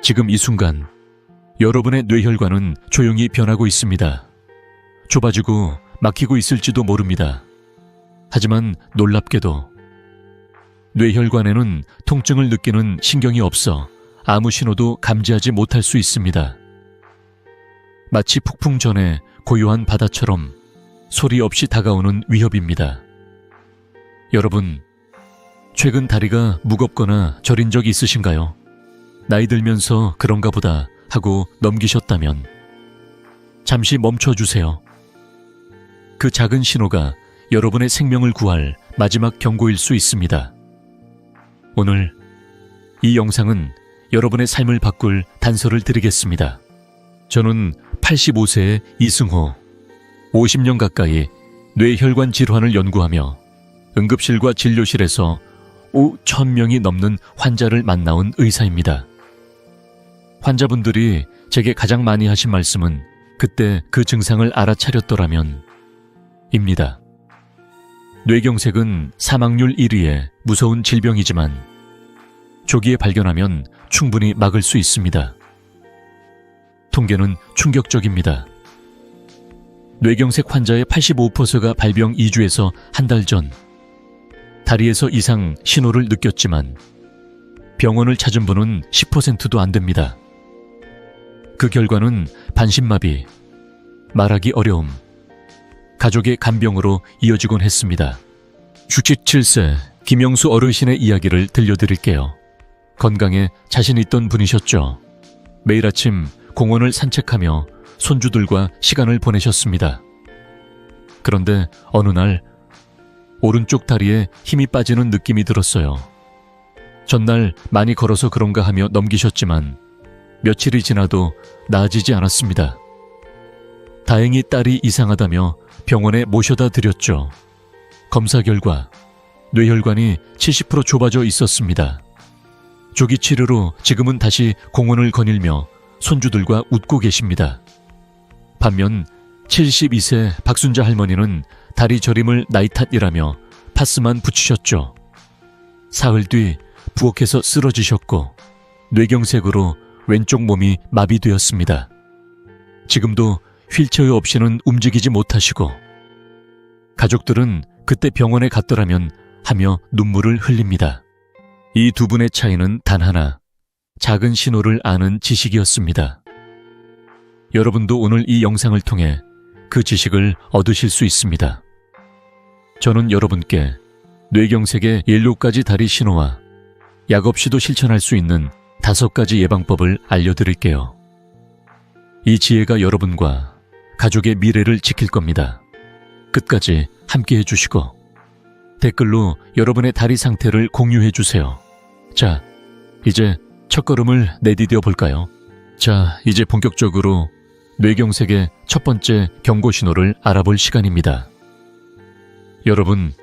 지금 이 순간 여러분의 뇌혈관은 조용히 변하고 있습니다. 좁아지고 막히고 있을지도 모릅니다. 하지만 놀랍게도 뇌혈관에는 통증을 느끼는 신경이 없어 아무 신호도 감지하지 못할 수 있습니다. 마치 폭풍 전에 고요한 바다처럼 소리 없이 다가오는 위협입니다. 여러분, 최근 다리가 무겁거나 저린 적 있으신가요? 나이 들면서 그런가 보다 하고 넘기셨다면 잠시 멈춰주세요. 그 작은 신호가 여러분의 생명을 구할 마지막 경고일 수 있습니다. 오늘 이 영상은 여러분의 삶을 바꿀 단서를 드리겠습니다. 저는 85세의 이승호, 50년 가까이 뇌혈관 질환을 연구하며 응급실과 진료실에서 5,000명이 넘는 환자를 만나온 의사입니다. 환자분들이 제게 가장 많이 하신 말씀은 그때 그 증상을 알아차렸더라면 입니다. 뇌경색은 사망률 1위의 무서운 질병이지만 조기에 발견하면 충분히 막을 수 있습니다. 통계는 충격적입니다. 뇌경색 환자의 85%가 발병 2주에서 한 달 전 다리에서 이상 신호를 느꼈지만 병원을 찾은 분은 10%도 안 됩니다. 그 결과는 반신마비, 말하기 어려움, 가족의 간병으로 이어지곤 했습니다. 67세 김영수 어르신의 이야기를 들려드릴게요. 건강에 자신 있던 분이셨죠. 매일 아침 공원을 산책하며 손주들과 시간을 보내셨습니다. 그런데 어느 날 오른쪽 다리에 힘이 빠지는 느낌이 들었어요. 전날 많이 걸어서 그런가 하며 넘기셨지만 며칠이 지나도 나아지지 않았습니다. 다행히 딸이 이상하다며 병원에 모셔다 드렸죠. 검사 결과 뇌혈관이 70% 좁아져 있었습니다. 조기 치료로 지금은 다시 공원을 거닐며 손주들과 웃고 계십니다. 반면 72세 박순자 할머니는 다리 저림을 나이 탓이라며 파스만 붙이셨죠. 사흘 뒤 부엌에서 쓰러지셨고 뇌경색으로 왼쪽 몸이 마비되었습니다. 지금도 휠체어 없이는 움직이지 못하시고 가족들은 그때 병원에 갔더라면 하며 눈물을 흘립니다. 이 두 분의 차이는 단 하나, 작은 신호를 아는 지식이었습니다. 여러분도 오늘 이 영상을 통해 그 지식을 얻으실 수 있습니다. 저는 여러분께 뇌경색의 7가지 다리 신호와 약 없이도 실천할 수 있는 5가지 예방법을 알려드릴게요. 이 지혜가 여러분과 가족의 미래를 지킬 겁니다. 끝까지 함께 해주시고 댓글로 여러분의 다리 상태를 공유해주세요. 자, 이제 첫걸음을 내디뎌 볼까요? 자, 이제 본격적으로 뇌경색의 첫 번째 경고 신호를 알아볼 시간입니다. 여러분,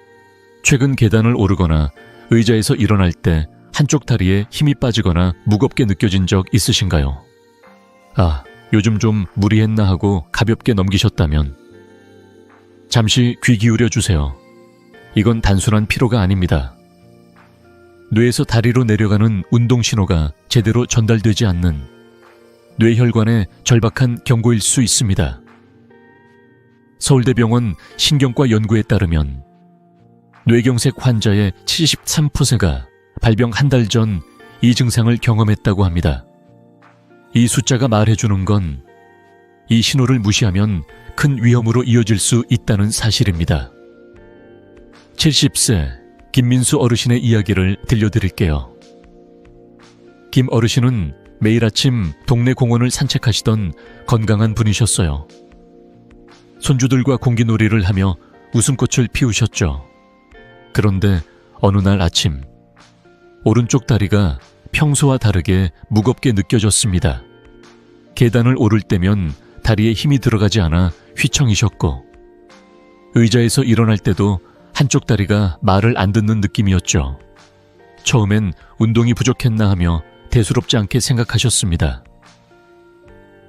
최근 계단을 오르거나 의자에서 일어날 때 한쪽 다리에 힘이 빠지거나 무겁게 느껴진 적 있으신가요? 아, 요즘 좀 무리했나 하고 가볍게 넘기셨다면 잠시 귀 기울여 주세요. 이건 단순한 피로가 아닙니다. 뇌에서 다리로 내려가는 운동 신호가 제대로 전달되지 않는 뇌혈관의 절박한 경고일 수 있습니다. 서울대병원 신경과 연구에 따르면 뇌경색 환자의 73%가 발병 한 달 전 이 증상을 경험했다고 합니다. 이 숫자가 말해주는 건 이 신호를 무시하면 큰 위험으로 이어질 수 있다는 사실입니다. 70세 김민수 어르신의 이야기를 들려드릴게요. 김 어르신은 매일 아침 동네 공원을 산책하시던 건강한 분이셨어요. 손주들과 공기놀이를 하며 웃음꽃을 피우셨죠. 그런데 어느 날 아침 오른쪽 다리가 평소와 다르게 무겁게 느껴졌습니다. 계단을 오를 때면 다리에 힘이 들어가지 않아 휘청이셨고 의자에서 일어날 때도 한쪽 다리가 말을 안 듣는 느낌이었죠. 처음엔 운동이 부족했나 하며 대수롭지 않게 생각하셨습니다.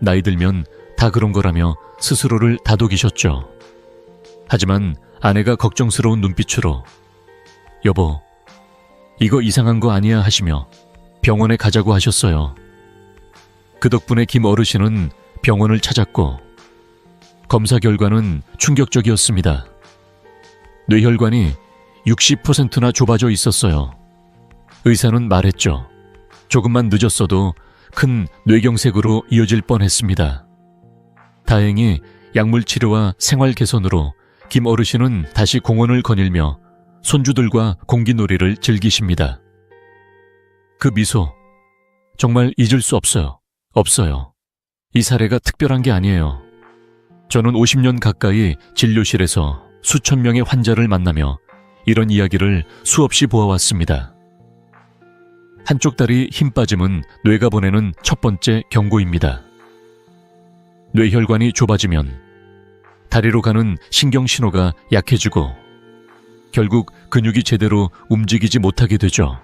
나이 들면 다 그런 거라며 스스로를 다독이셨죠. 하지만 아내가 걱정스러운 눈빛으로 여보, 이거 이상한 거 아니야 하시며 병원에 가자고 하셨어요. 그 덕분에 김 어르신은 병원을 찾았고 검사 결과는 충격적이었습니다. 뇌혈관이 60%나 좁아져 있었어요. 의사는 말했죠. 조금만 늦었어도 큰 뇌경색으로 이어질 뻔했습니다. 다행히 약물 치료와 생활 개선으로 김 어르신은 다시 공원을 거닐며 손주들과 공기놀이를 즐기십니다. 그 미소, 정말 잊을 수 없어요. 없어요. 이 사례가 특별한 게 아니에요. 저는 50년 가까이 진료실에서 수천 명의 환자를 만나며 이런 이야기를 수없이 보아왔습니다. 한쪽 다리 힘 빠짐은 뇌가 보내는 첫 번째 경고입니다. 뇌혈관이 좁아지면 다리로 가는 신경 신호가 약해지고 결국 근육이 제대로 움직이지 못하게 되죠.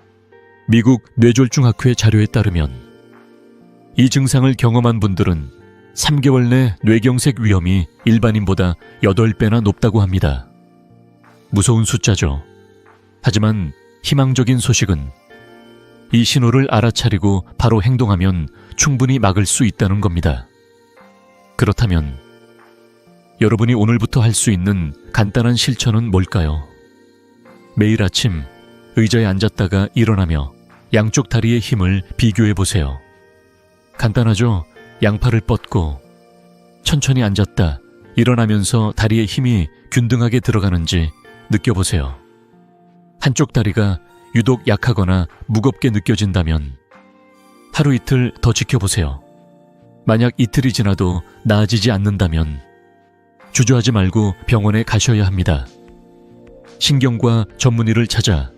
미국 뇌졸중학회 자료에 따르면 이 증상을 경험한 분들은 3개월 내 뇌경색 위험이 일반인보다 8배나 높다고 합니다. 무서운 숫자죠. 하지만 희망적인 소식은 이 신호를 알아차리고 바로 행동하면 충분히 막을 수 있다는 겁니다. 그렇다면 여러분이 오늘부터 할 수 있는 간단한 실천은 뭘까요? 매일 아침 의자에 앉았다가 일어나며 양쪽 다리의 힘을 비교해 보세요. 간단하죠? 양팔을 뻗고 천천히 앉았다 일어나면서 다리의 힘이 균등하게 들어가는지 느껴보세요. 한쪽 다리가 유독 약하거나 무겁게 느껴진다면 하루 이틀 더 지켜보세요. 만약 이틀이 지나도 나아지지 않는다면 주저하지 말고 병원에 가셔야 합니다. 신경과 전문의를 찾아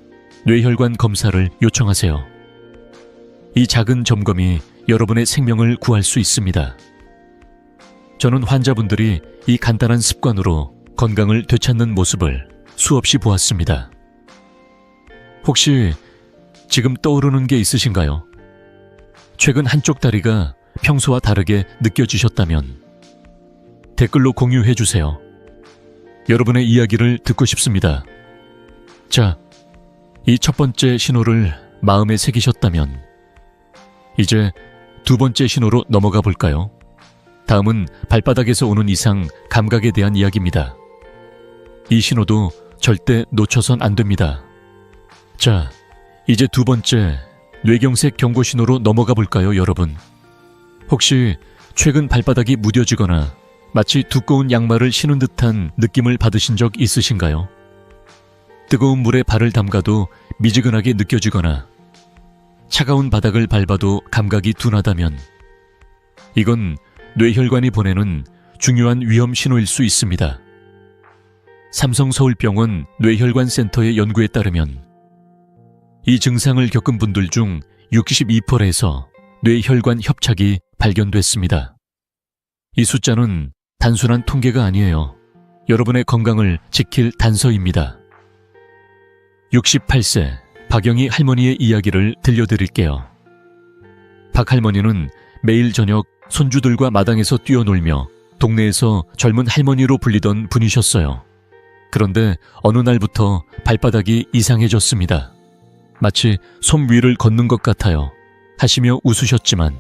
뇌혈관 검사를 요청하세요. 이 작은 점검이 여러분의 생명을 구할 수 있습니다. 저는 환자분들이 이 간단한 습관으로 건강을 되찾는 모습을 수없이 보았습니다. 혹시 지금 떠오르는 게 있으신가요? 최근 한쪽 다리가 평소와 다르게 느껴지셨다면 댓글로 공유해 주세요. 여러분의 이야기를 듣고 싶습니다. 자, 이 첫 번째 신호를 마음에 새기셨다면 이제 두 번째 신호로 넘어가 볼까요? 다음은 발바닥에서 오는 이상 감각에 대한 이야기입니다. 이 신호도 절대 놓쳐선 안 됩니다. 자, 이제 두 번째 뇌경색 경고 신호로 넘어가 볼까요, 여러분? 혹시 최근 발바닥이 무뎌지거나 마치 두꺼운 양말을 신은 듯한 느낌을 받으신 적 있으신가요? 뜨거운 물에 발을 담가도 미지근하게 느껴지거나 차가운 바닥을 밟아도 감각이 둔하다면 이건 뇌혈관이 보내는 중요한 위험 신호일 수 있습니다. 삼성서울병원 뇌혈관센터의 연구에 따르면 이 증상을 겪은 분들 중 62%에서 뇌혈관 협착이 발견됐습니다. 이 숫자는 단순한 통계가 아니에요. 여러분의 건강을 지킬 단서입니다. 68세 박영희 할머니의 이야기를 들려드릴게요. 박 할머니는 매일 저녁 손주들과 마당에서 뛰어놀며 동네에서 젊은 할머니로 불리던 분이셨어요. 그런데 어느 날부터 발바닥이 이상해졌습니다. 마치 솜 위를 걷는 것 같아요 하시며 웃으셨지만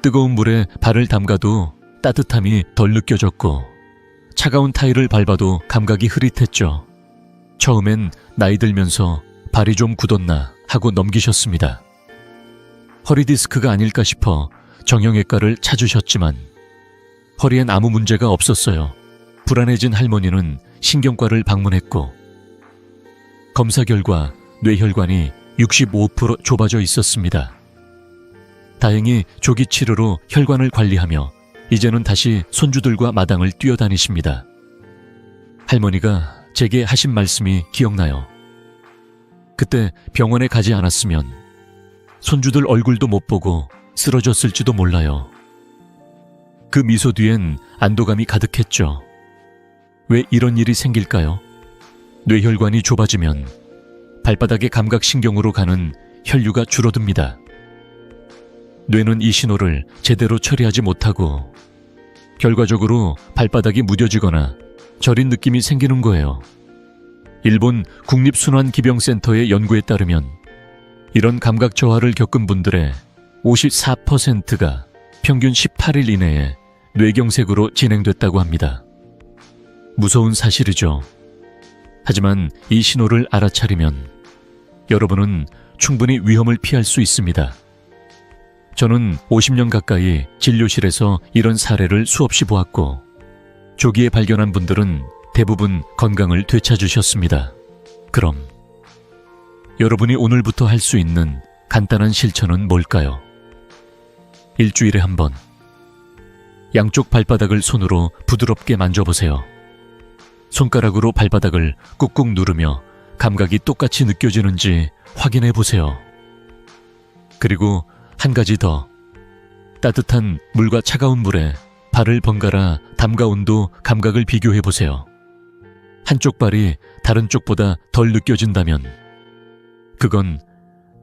뜨거운 물에 발을 담가도 따뜻함이 덜 느껴졌고 차가운 타일을 밟아도 감각이 흐릿했죠. 처음엔 나이 들면서 발이 좀 굳었나 하고 넘기셨습니다. 허리 디스크가 아닐까 싶어 정형외과를 찾으셨지만 허리엔 아무 문제가 없었어요. 불안해진 할머니는 신경과를 방문했고 검사 결과 뇌혈관이 65% 좁아져 있었습니다. 다행히 조기 치료로 혈관을 관리하며 이제는 다시 손주들과 마당을 뛰어다니십니다. 할머니가 제게 하신 말씀이 기억나요. 그때 병원에 가지 않았으면 손주들 얼굴도 못 보고 쓰러졌을지도 몰라요. 그 미소 뒤엔 안도감이 가득했죠. 왜 이런 일이 생길까요? 뇌혈관이 좁아지면 발바닥의 감각신경으로 가는 혈류가 줄어듭니다. 뇌는 이 신호를 제대로 처리하지 못하고 결과적으로 발바닥이 무뎌지거나 저린 느낌이 생기는 거예요. 일본 국립순환기병센터의 연구에 따르면 이런 감각 저하를 겪은 분들의 54%가 평균 18일 이내에 뇌경색으로 진행됐다고 합니다. 무서운 사실이죠. 하지만 이 신호를 알아차리면 여러분은 충분히 위험을 피할 수 있습니다. 저는 50년 가까이 진료실에서 이런 사례를 수없이 보았고, 조기에 발견한 분들은 대부분 건강을 되찾으셨습니다. 그럼 여러분이 오늘부터 할 수 있는 간단한 실천은 뭘까요? 일주일에 한 번, 양쪽 발바닥을 손으로 부드럽게 만져보세요. 손가락으로 발바닥을 꾹꾹 누르며 감각이 똑같이 느껴지는지 확인해 보세요. 그리고 한 가지 더, 따뜻한 물과 차가운 물에 발을 번갈아 담가 온도 감각을 비교해 보세요. 한쪽 발이 다른 쪽보다 덜 느껴진다면 그건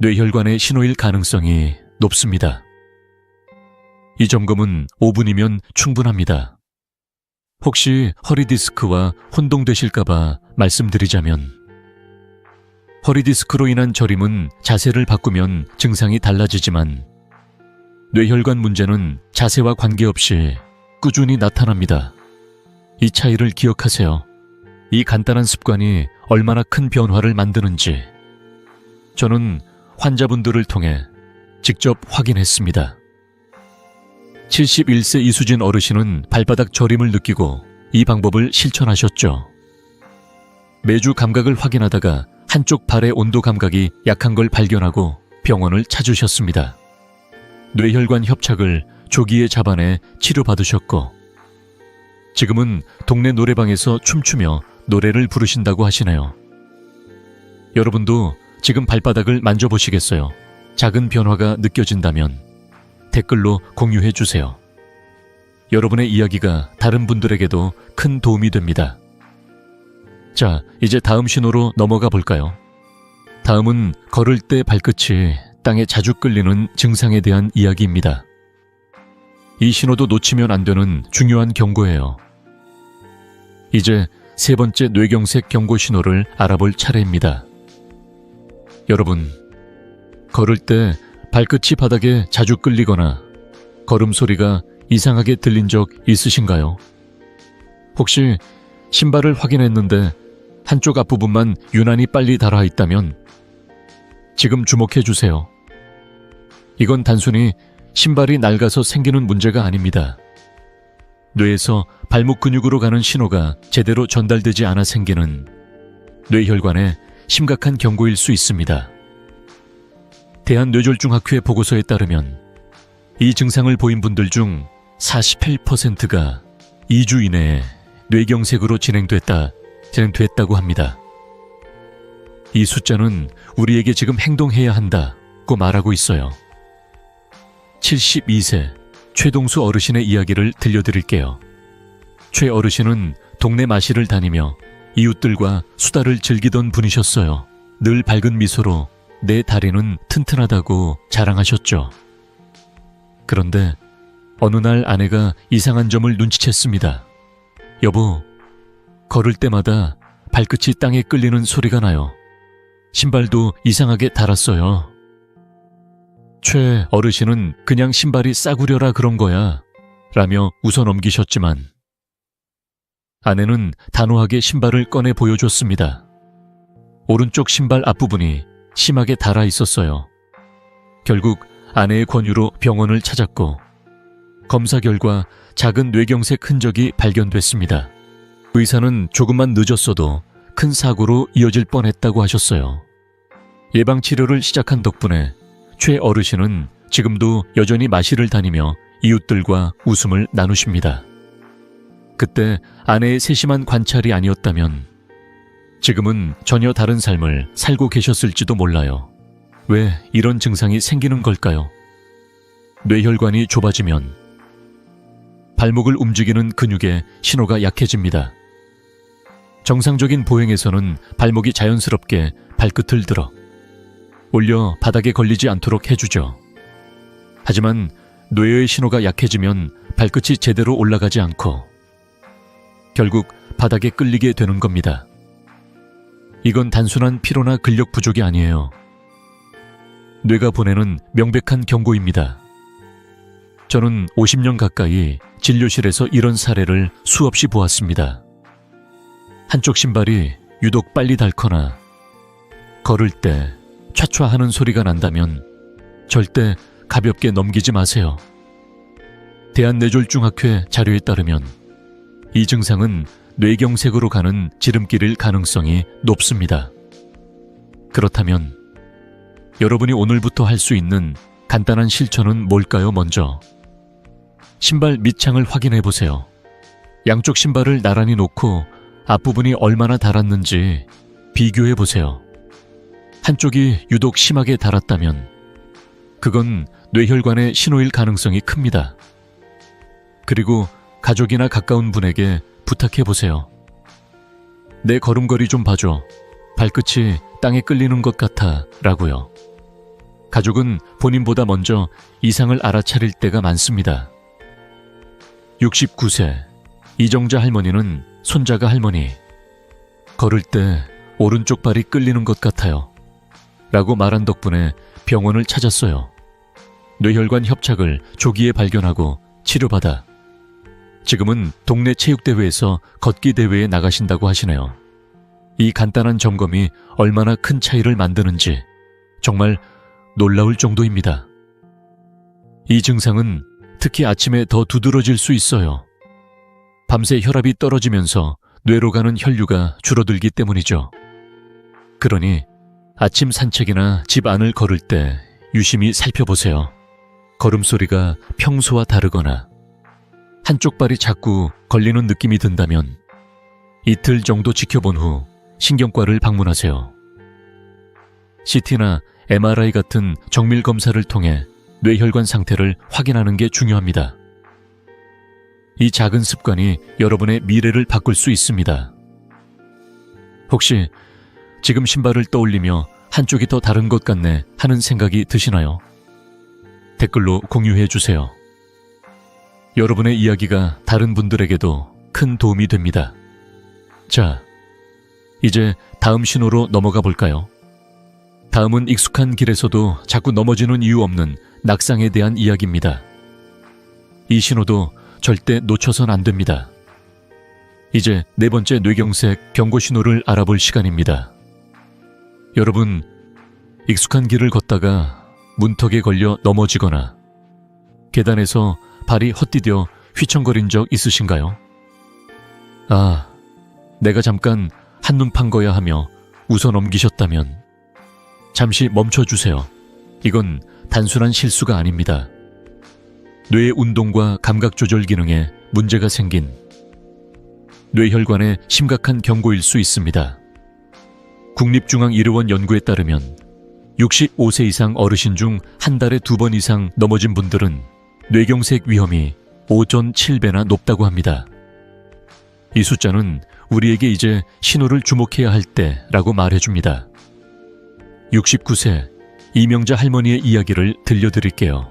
뇌혈관의 신호일 가능성이 높습니다. 이 점검은 5분이면 충분합니다. 혹시 허리 디스크와 혼동되실까봐 말씀드리자면, 허리 디스크로 인한 저림은 자세를 바꾸면 증상이 달라지지만 뇌혈관 문제는 자세와 관계없이 꾸준히 나타납니다. 이 차이를 기억하세요. 이 간단한 습관이 얼마나 큰 변화를 만드는지 저는 환자분들을 통해 직접 확인했습니다. 71세 이수진 어르신은 발바닥 저림을 느끼고 이 방법을 실천하셨죠. 매주 감각을 확인하다가 한쪽 발의 온도 감각이 약한 걸 발견하고 병원을 찾으셨습니다. 뇌혈관 협착을 조기에 잡아내 치료받으셨고, 지금은 동네 노래방에서 춤추며 노래를 부르신다고 하시네요. 여러분도 지금 발바닥을 만져보시겠어요? 작은 변화가 느껴진다면 댓글로 공유해 주세요. 여러분의 이야기가 다른 분들에게도 큰 도움이 됩니다. 자, 이제 다음 신호로 넘어가 볼까요? 다음은 걸을 때 발끝이 땅에 자주 끌리는 증상에 대한 이야기입니다. 이 신호도 놓치면 안 되는 중요한 경고예요. 이제 세 번째 뇌경색 경고 신호를 알아볼 차례입니다. 여러분, 걸을 때 발끝이 바닥에 자주 끌리거나 걸음 소리가 이상하게 들린 적 있으신가요? 혹시 신발을 확인했는데 한쪽 앞부분만 유난히 빨리 닳아 있다면 지금 주목해 주세요. 이건 단순히 신발이 낡아서 생기는 문제가 아닙니다. 뇌에서 발목 근육으로 가는 신호가 제대로 전달되지 않아 생기는 뇌혈관의 심각한 경고일 수 있습니다. 대한뇌졸중학회 보고서에 따르면 이 증상을 보인 분들 중 48%가 2주 이내에 뇌경색으로 진행됐다고 합니다. 이 숫자는 우리에게 지금 행동해야 한다고 말하고 있어요. 72세 최동수 어르신의 이야기를 들려드릴게요. 최 어르신은 동네 마실을 다니며 이웃들과 수다를 즐기던 분이셨어요. 늘 밝은 미소로 내 다리는 튼튼하다고 자랑하셨죠. 그런데 어느 날 아내가 이상한 점을 눈치챘습니다. 여보, 걸을 때마다 발끝이 땅에 끌리는 소리가 나요. 신발도 이상하게 닳았어요. 최 어르신은 그냥 신발이 싸구려라 그런 거야 라며 웃어넘기셨지만 아내는 단호하게 신발을 꺼내 보여줬습니다. 오른쪽 신발 앞부분이 심하게 닳아 있었어요. 결국 아내의 권유로 병원을 찾았고 검사 결과 작은 뇌경색 흔적이 발견됐습니다. 의사는 조금만 늦었어도 큰 사고로 이어질 뻔했다고 하셨어요. 예방치료를 시작한 덕분에 최 어르신은 지금도 여전히 마실을 다니며 이웃들과 웃음을 나누십니다. 그때 아내의 세심한 관찰이 아니었다면 지금은 전혀 다른 삶을 살고 계셨을지도 몰라요. 왜 이런 증상이 생기는 걸까요? 뇌혈관이 좁아지면 발목을 움직이는 근육의 신호가 약해집니다. 정상적인 보행에서는 발목이 자연스럽게 발끝을 들어 올려 바닥에 걸리지 않도록 해주죠. 하지만 뇌의 신호가 약해지면 발끝이 제대로 올라가지 않고 결국 바닥에 끌리게 되는 겁니다. 이건 단순한 피로나 근력 부족이 아니에요. 뇌가 보내는 명백한 경고입니다. 저는 50년 가까이 진료실에서 이런 사례를 수없이 보았습니다. 한쪽 신발이 유독 빨리 닳거나 걸을 때 촤촤하는 소리가 난다면 절대 가볍게 넘기지 마세요. 대한뇌졸중학회 자료에 따르면 이 증상은 뇌경색으로 가는 지름길일 가능성이 높습니다. 그렇다면 여러분이 오늘부터 할 수 있는 간단한 실천은 뭘까요? 먼저 신발 밑창을 확인해 보세요. 양쪽 신발을 나란히 놓고 앞부분이 얼마나 닳았는지 비교해 보세요. 한쪽이 유독 심하게 닳았다면 그건 뇌혈관의 신호일 가능성이 큽니다. 그리고 가족이나 가까운 분에게 부탁해 보세요. 내 걸음걸이 좀 봐줘. 발끝이 땅에 끌리는 것 같아 라고요. 가족은 본인보다 먼저 이상을 알아차릴 때가 많습니다. 69세 이정자 할머니는 손자가 할머니, 걸을 때 오른쪽 발이 끌리는 것 같아요 라고 말한 덕분에 병원을 찾았어요. 뇌혈관 협착을 조기에 발견하고 치료받아 지금은 동네 체육대회에서 걷기 대회에 나가신다고 하시네요. 이 간단한 점검이 얼마나 큰 차이를 만드는지 정말 놀라울 정도입니다. 이 증상은 특히 아침에 더 두드러질 수 있어요. 밤새 혈압이 떨어지면서 뇌로 가는 혈류가 줄어들기 때문이죠. 그러니 아침 산책이나 집 안을 걸을 때 유심히 살펴보세요. 걸음소리가 평소와 다르거나 한쪽 발이 자꾸 걸리는 느낌이 든다면 이틀 정도 지켜본 후 신경과를 방문하세요. CT나 MRI 같은 정밀 검사를 통해 뇌혈관 상태를 확인하는 게 중요합니다. 이 작은 습관이 여러분의 미래를 바꿀 수 있습니다. 혹시 지금 신발을 떠올리며 한쪽이 더 다른 것 같네 하는 생각이 드시나요? 댓글로 공유해 주세요. 여러분의 이야기가 다른 분들에게도 큰 도움이 됩니다. 자, 이제 다음 신호로 넘어가 볼까요? 다음은 익숙한 길에서도 자꾸 넘어지는 이유 없는 낙상에 대한 이야기입니다. 이 신호도 절대 놓쳐선 안 됩니다. 이제 네 번째 뇌경색 경고 신호를 알아볼 시간입니다. 여러분, 익숙한 길을 걷다가 문턱에 걸려 넘어지거나 계단에서 발이 헛디뎌 휘청거린 적 있으신가요? 아, 내가 잠깐 한눈 판 거야 하며 웃어 넘기셨다면 잠시 멈춰주세요. 이건 단순한 실수가 아닙니다. 뇌의 운동과 감각 조절 기능에 문제가 생긴 뇌혈관의 심각한 경고일 수 있습니다. 국립중앙의료원 연구에 따르면 65세 이상 어르신 중 한 달에 2번 이상 넘어진 분들은 뇌경색 위험이 5.7배나 높다고 합니다. 이 숫자는 우리에게 이제 신호를 주목해야 할 때라고 말해줍니다. 69세 이명자 할머니의 이야기를 들려드릴게요.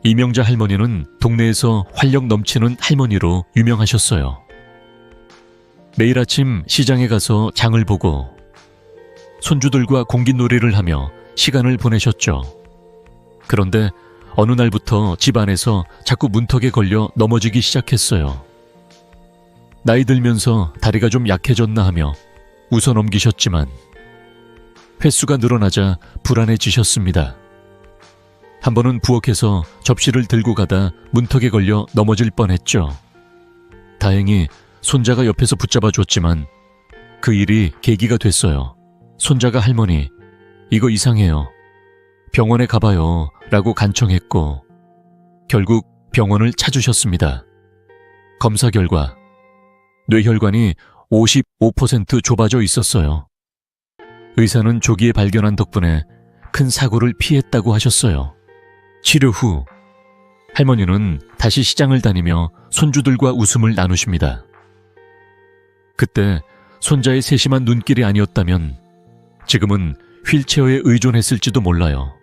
이명자 할머니는 동네에서 활력 넘치는 할머니로 유명하셨어요. 매일 아침 시장에 가서 장을 보고 손주들과 공깃놀이를 하며 시간을 보내셨죠. 그런데 어느 날부터 집 안에서 자꾸 문턱에 걸려 넘어지기 시작했어요. 나이 들면서 다리가 좀 약해졌나 하며 웃어 넘기셨지만 횟수가 늘어나자 불안해지셨습니다. 한 번은 부엌에서 접시를 들고 가다 문턱에 걸려 넘어질 뻔했죠. 다행히 손자가 옆에서 붙잡아 줬지만 그 일이 계기가 됐어요. 손자가 할머니, 이거 이상해요. 병원에 가봐요 라고 간청했고 결국 병원을 찾으셨습니다. 검사 결과 뇌혈관이 55% 좁아져 있었어요. 의사는 조기에 발견한 덕분에 큰 사고를 피했다고 하셨어요. 치료 후 할머니는 다시 시장을 다니며 손주들과 웃음을 나누십니다. 그때 손자의 세심한 눈길이 아니었다면 지금은 휠체어에 의존했을지도 몰라요.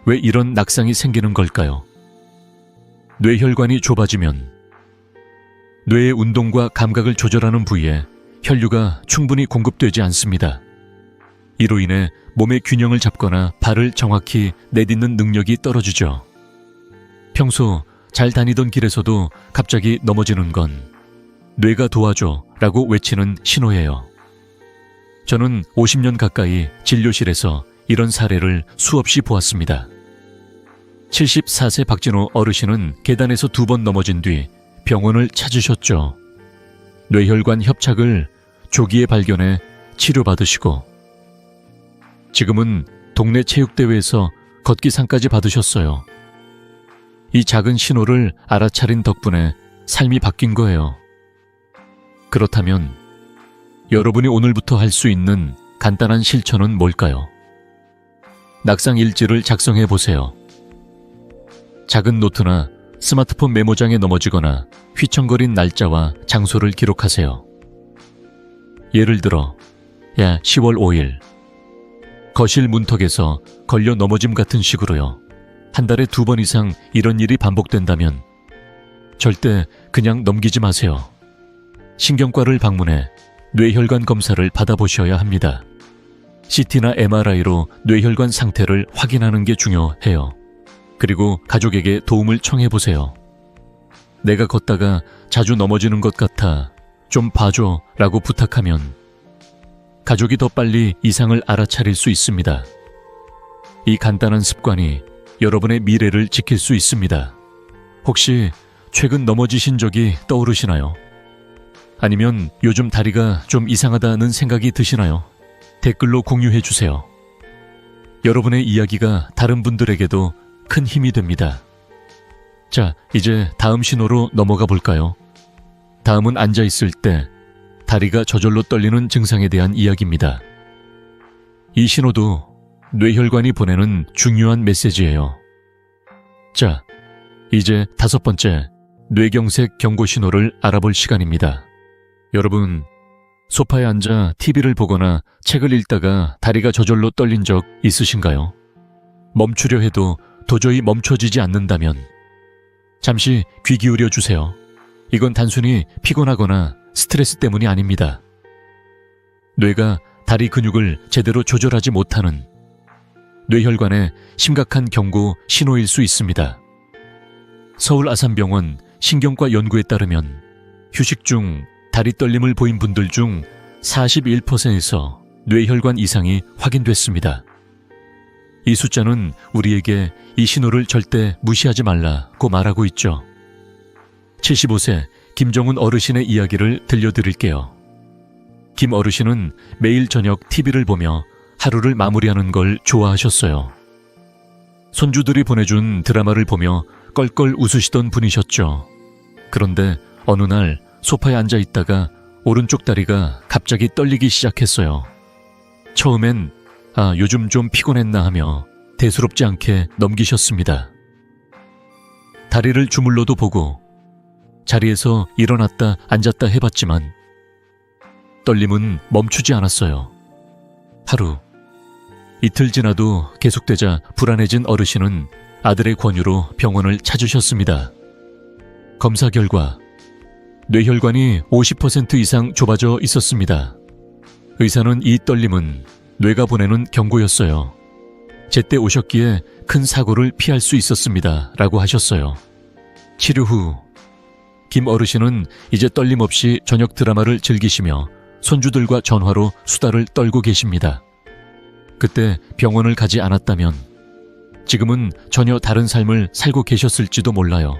왜 이런 낙상이 생기는 걸까요? 뇌혈관이 좁아지면 뇌의 운동과 감각을 조절하는 부위에 혈류가 충분히 공급되지 않습니다. 이로 인해 몸의 균형을 잡거나 발을 정확히 내딛는 능력이 떨어지죠. 평소 잘 다니던 길에서도 갑자기 넘어지는 건 뇌가 도와줘 라고 외치는 신호예요. 저는 50년 가까이 진료실에서 이런 사례를 수없이 보았습니다. 74세 박진호 어르신은 계단에서 2번 넘어진 뒤 병원을 찾으셨죠. 뇌혈관 협착을 조기에 발견해 치료받으시고 지금은 동네 체육대회에서 걷기상까지 받으셨어요. 이 작은 신호를 알아차린 덕분에 삶이 바뀐 거예요. 그렇다면 여러분이 오늘부터 할 수 있는 간단한 실천은 뭘까요? 낙상 일지를 작성해 보세요. 작은 노트나 스마트폰 메모장에 넘어지거나 휘청거린 날짜와 장소를 기록하세요. 예를 들어, 10월 5일 거실 문턱에서 걸려 넘어짐 같은 식으로요. 한 달에 2번 이상 이런 일이 반복된다면 절대 그냥 넘기지 마세요. 신경과를 방문해 뇌혈관 검사를 받아보셔야 합니다. CT나 MRI로 뇌혈관 상태를 확인하는 게 중요해요. 그리고 가족에게 도움을 청해보세요. 내가 걷다가 자주 넘어지는 것 같아 좀 봐줘 라고 부탁하면 가족이 더 빨리 이상을 알아차릴 수 있습니다. 이 간단한 습관이 여러분의 미래를 지킬 수 있습니다. 혹시 최근 넘어지신 적이 떠오르시나요? 아니면 요즘 다리가 좀 이상하다는 생각이 드시나요? 댓글로 공유해 주세요. 여러분의 이야기가 다른 분들에게도 큰 힘이 됩니다. 자, 이제 다음 신호로 넘어가 볼까요? 다음은 앉아 있을 때 다리가 저절로 떨리는 증상에 대한 이야기입니다. 이 신호도 뇌혈관이 보내는 중요한 메시지예요. 자, 이제 5번째 뇌경색 경고 신호를 알아볼 시간입니다. 여러분, 소파에 앉아 TV를 보거나 책을 읽다가 다리가 저절로 떨린 적 있으신가요? 멈추려 해도 도저히 멈춰지지 않는다면 잠시 귀 기울여 주세요. 이건 단순히 피곤하거나 스트레스 때문이 아닙니다. 뇌가 다리 근육을 제대로 조절하지 못하는 뇌혈관의 심각한 경고 신호일 수 있습니다. 서울 아산병원 신경과 연구에 따르면 휴식 중 다리 떨림을 보인 분들 중 41%에서 뇌혈관 이상이 확인됐습니다. 이 숫자는 우리에게 이 신호를 절대 무시하지 말라고 말하고 있죠. 75세 김정훈 어르신의 이야기를 들려드릴게요. 김 어르신은 매일 저녁 TV를 보며 하루를 마무리하는 걸 좋아하셨어요. 손주들이 보내준 드라마를 보며 껄껄 웃으시던 분이셨죠. 그런데 어느 날 소파에 앉아 있다가 오른쪽 다리가 갑자기 떨리기 시작했어요. 처음엔 요즘 좀 피곤했나 하며 대수롭지 않게 넘기셨습니다. 다리를 주물러도 보고 자리에서 일어났다 앉았다 해봤지만 떨림은 멈추지 않았어요. 하루, 이틀 지나도 계속되자 불안해진 어르신은 아들의 권유로 병원을 찾으셨습니다. 검사 결과 뇌혈관이 50% 이상 좁아져 있었습니다. 의사는 이 떨림은 뇌가 보내는 경고였어요. 제때 오셨기에 큰 사고를 피할 수 있었습니다. 라고 하셨어요. 치료 후 김 어르신은 이제 떨림 없이 저녁 드라마를 즐기시며 손주들과 전화로 수다를 떨고 계십니다. 그때 병원을 가지 않았다면 지금은 전혀 다른 삶을 살고 계셨을지도 몰라요.